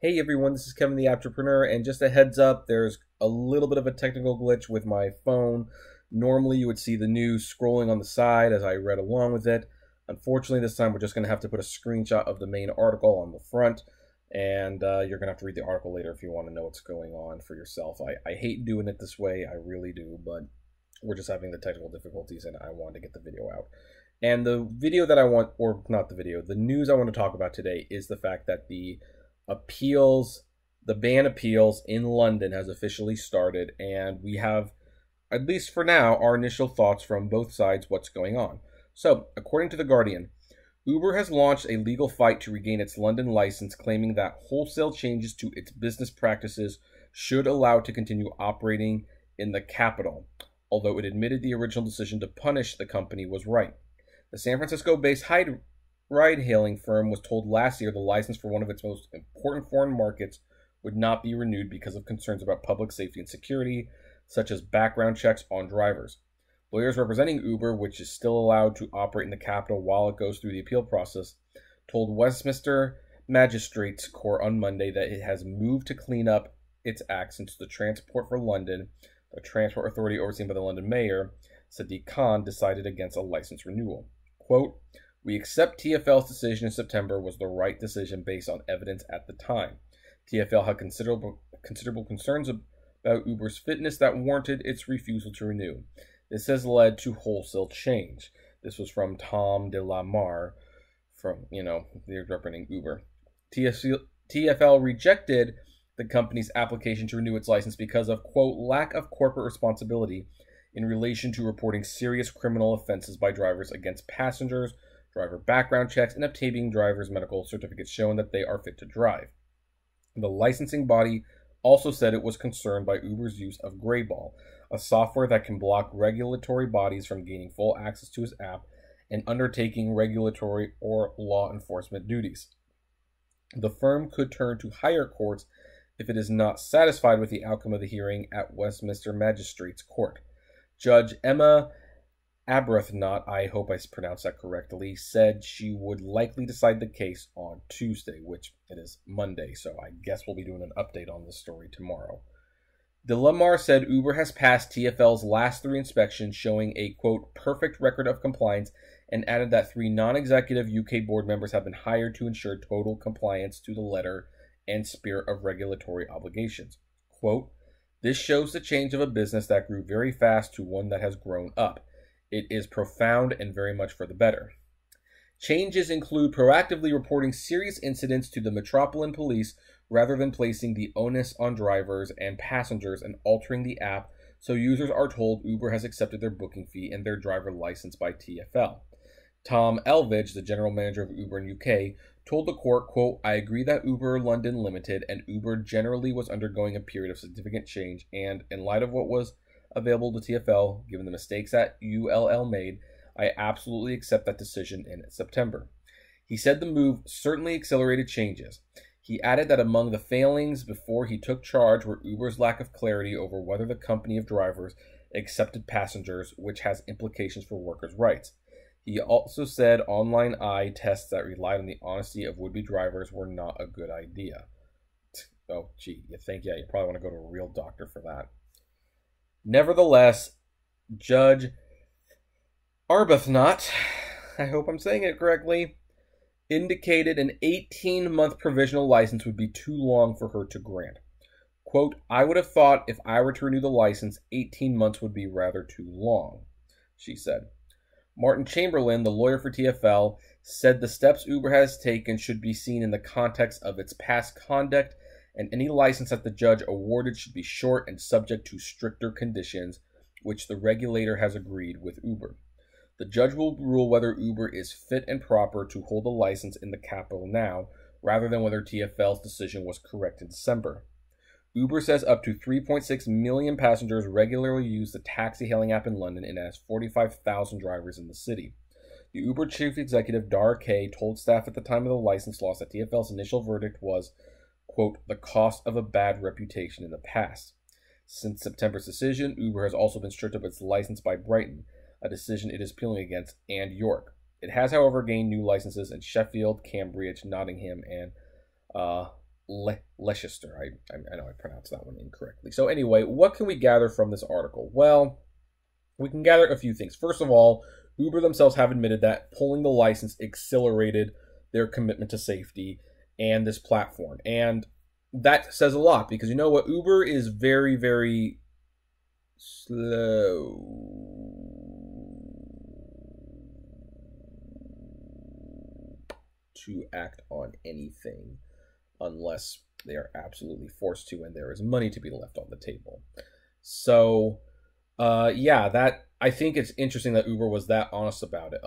Hey everyone, this is Kevin the Apptrepreneur, and just a heads up, there's a little bit of a technical glitch with my phone. Normally you would see the news scrolling on the side as I read along with it. Unfortunately, this time we're just going to have to put a screenshot of the main article on the front, and you're going to have to read the article later if you want to know what's going on for yourself. I hate doing it this way, I really do, but we're just having the technical difficulties and I wanted to get the video out. And the video that I want, or not the video, the news I want to talk about today is the fact that the ban appeals in London has officially started, and we have, at least for now, our initial thoughts from both sides what's going on. So, according to The Guardian, Uber has launched a legal fight to regain its London license, claiming that wholesale changes to its business practices should allow it to continue operating in the capital, although it admitted the original decision to punish the company was right. The San Francisco-based ride-hailing firm was told last year the license for one of its most important foreign markets would not be renewed because of concerns about public safety and security, such as background checks on drivers. Lawyers representing Uber, which is still allowed to operate in the capital while it goes through the appeal process, told Westminster Magistrates Court on Monday that it has moved to clean up its act since the Transport for London, a transport authority overseen by the London mayor, Sadiq Khan, decided against a license renewal. Quote, "We accept TfL's decision in September was the right decision based on evidence at the time. TfL had considerable concerns about Uber's fitness that warranted its refusal to renew. This has led to wholesale change." This was from Tom de la Mare, they're representing Uber. TfL rejected the company's application to renew its license because of, quote, "lack of corporate responsibility in relation to reporting serious criminal offenses by drivers against passengers, driver background checks, and obtaining drivers' medical certificates showing that they are fit to drive." The licensing body also said it was concerned by Uber's use of Greyball, a software that can block regulatory bodies from gaining full access to its app and undertaking regulatory or law enforcement duties. The firm could turn to higher courts if it is not satisfied with the outcome of the hearing at Westminster Magistrates Court. Judge Emma Arbuthnot, I hope I pronounced that correctly, said she would likely decide the case on Tuesday, which it is Monday, so I guess we'll be doing an update on this story tomorrow. De la Mare said Uber has passed TfL's last 3 inspections, showing a, quote, "perfect record of compliance," and added that 3 non-executive UK board members have been hired to ensure total compliance to the letter and spirit of regulatory obligations. Quote, "This shows the change of a business that grew very fast to one that has grown up. It is profound and very much for the better. Changes include proactively reporting serious incidents to the Metropolitan Police rather than placing the onus on drivers and passengers and altering the app so users are told Uber has accepted their booking fee and their driver license by TfL. Tom Elvidge, the general manager of Uber in UK, told the court, quote, "I agree that Uber London Limited and Uber generally was undergoing a period of significant change, and in light of what was available to TfL, given the mistakes that ULL made, I absolutely accept that decision in September." He said the move certainly accelerated changes. He added that among the failings before he took charge were Uber's lack of clarity over whether the company of drivers accepted passengers, which has implications for workers' rights. He also said online eye tests that relied on the honesty of would-be drivers were not a good idea. Oh, gee, you probably want to go to a real doctor for that. Nevertheless, Judge Arbuthnot, I hope I'm saying it correctly, indicated an 18-month provisional license would be too long for her to grant. Quote, "I would have thought if I were to renew the license, 18 months would be rather too long," she said. Martin Chamberlain, the lawyer for TfL, said the steps Uber has taken should be seen in the context of its past conduct, and any license that the judge awarded should be short and subject to stricter conditions, which the regulator has agreed with Uber. The judge will rule whether Uber is fit and proper to hold a license in the capital now, rather than whether TfL's decision was correct in December. Uber says up to 3.6 million passengers regularly use the taxi-hailing app in London and has 45,000 drivers in the city. The Uber chief executive, Dar Kay, told staff at the time of the license loss that TfL's initial verdict was, quote, "the cost of a bad reputation in the past." Since September's decision, Uber has also been stripped of its license by Brighton, a decision it is appealing against, and York. It has, however, gained new licenses in Sheffield, Cambridge, Nottingham, and Leicester. I know I pronounced that one incorrectly. So anyway, what can we gather from this article? Well, we can gather a few things. First of all, Uber themselves have admitted that pulling the license accelerated their commitment to safety and this platform. And that says a lot because you know what? Uber is very, very slow to act on anything unless they are absolutely forced to and there is money to be left on the table. So, yeah, that I think it's interesting that Uber was that honest about it.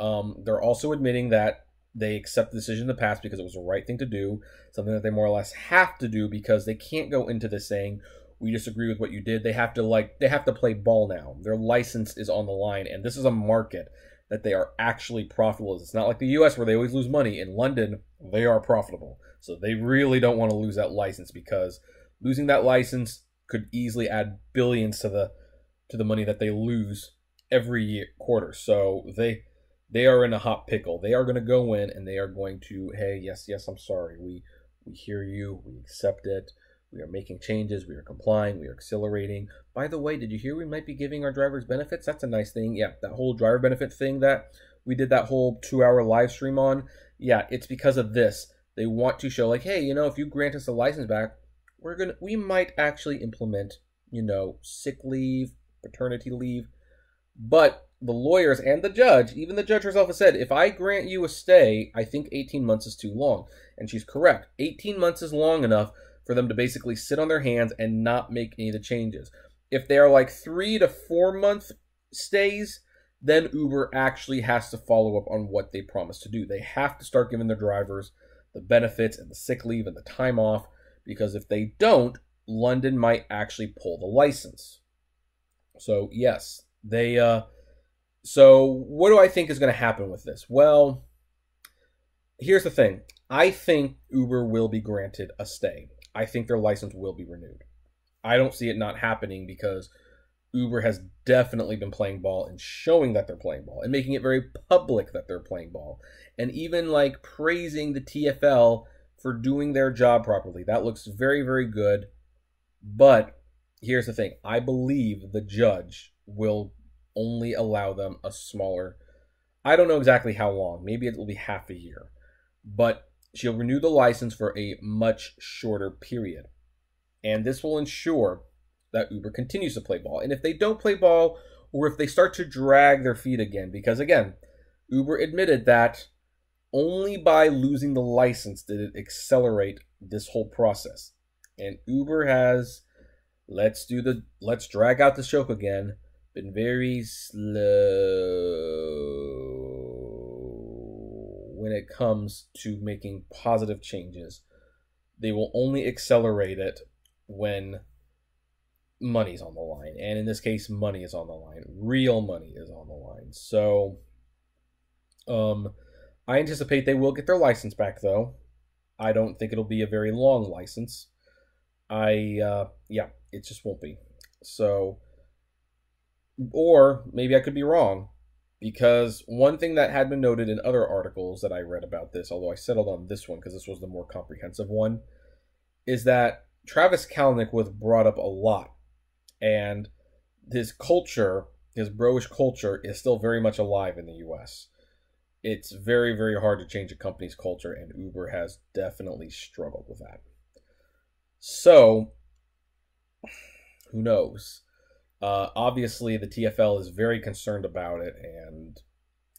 They're also admitting that they accept the decision in the past because it was the right thing to do, something that they more or less have to do because they can't go into this saying, we disagree with what you did. They have to play ball now. Their license is on the line, and this is a market that they are actually profitable. It's not like the US where they always lose money. In London, they are profitable. So they really don't want to lose that license because losing that license could easily add billions to the money that they lose every quarter. So they are in a hot pickle. They are going to go in and they are going to, hey, yes, I'm sorry. We hear you. We accept it. We are making changes. We are complying. We are accelerating. By the way, did you hear we might be giving our drivers benefits? That's a nice thing. Yeah, that whole driver benefit thing that we did that whole 2-hour live stream on. Yeah, it's because of this. They want to show like, hey, if you grant us a license back, we might actually implement, sick leave, paternity leave. But the lawyers and the judge, even the judge herself has said, if I grant you a stay, I think 18 months is too long. And she's correct. 18 months is long enough for them to basically sit on their hands and not make any of the changes. If they are like 3 to 4 month stays, then Uber actually has to follow up on what they promised to do. They have to start giving their drivers the benefits and the sick leave and the time off, because if they don't, London might actually pull the license. So yes, so what do I think is going to happen with this? Well, here's the thing. I think Uber will be granted a stay. I think their license will be renewed. I don't see it not happening because Uber has definitely been playing ball and showing that they're playing ball and making it very public that they're playing ball. And even like praising the TfL for doing their job properly. That looks very, very good. But here's the thing. I believe the judge will only allow them a smaller, I don't know exactly how long. Maybe it will be half a year. But she'll renew the license for a much shorter period. And this will ensure that Uber continues to play ball. And if they don't play ball, or if they start to drag their feet again, because again, Uber admitted that only by losing the license did it accelerate this whole process. And Uber has, let's drag out the choke again, been very slow when it comes to making positive changes. They will only accelerate it when money's on the line. And in this case, money is on the line. Real money is on the line. So I anticipate they will get their license back, though. I don't think it'll be a very long license. Yeah, it just won't be. So, or maybe I could be wrong, because one thing that had been noted in other articles that I read about this, although I settled on this one because this was the more comprehensive one, is that Travis Kalanick was brought up a lot, and his culture, his bro-ish culture, is still very much alive in the US. It's very, very hard to change a company's culture, and Uber has definitely struggled with that. So, who knows? Obviously, the TfL is very concerned about it, and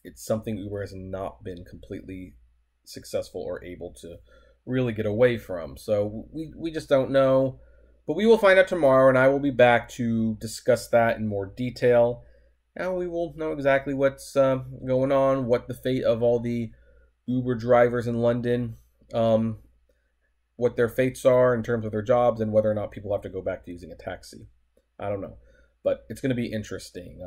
it's something Uber has not been completely successful or able to really get away from. So we just don't know. But we will find out tomorrow, and I will be back to discuss that in more detail. And we will know exactly what's going on, what the fate of all the Uber drivers in London, what their fates are in terms of their jobs, and whether or not people have to go back to using a taxi. I don't know. But it's going to be interesting.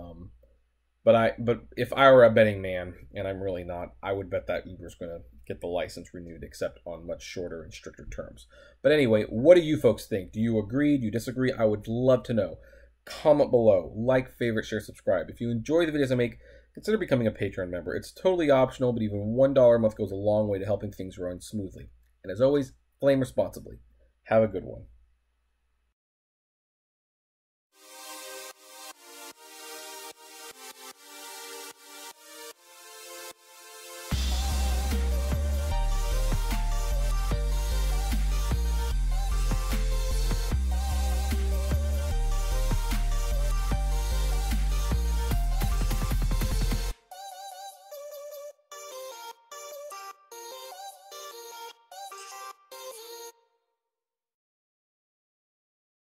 But if I were a betting man, and I'm really not, I would bet that Uber's going to get the license renewed, except on much shorter and stricter terms. But anyway, what do you folks think? Do you agree? Do you disagree? I would love to know. Comment below. Like, favorite, share, subscribe. If you enjoy the videos I make, consider becoming a Patreon member. It's totally optional, but even $1 a month goes a long way to helping things run smoothly. And as always, flame responsibly. Have a good one.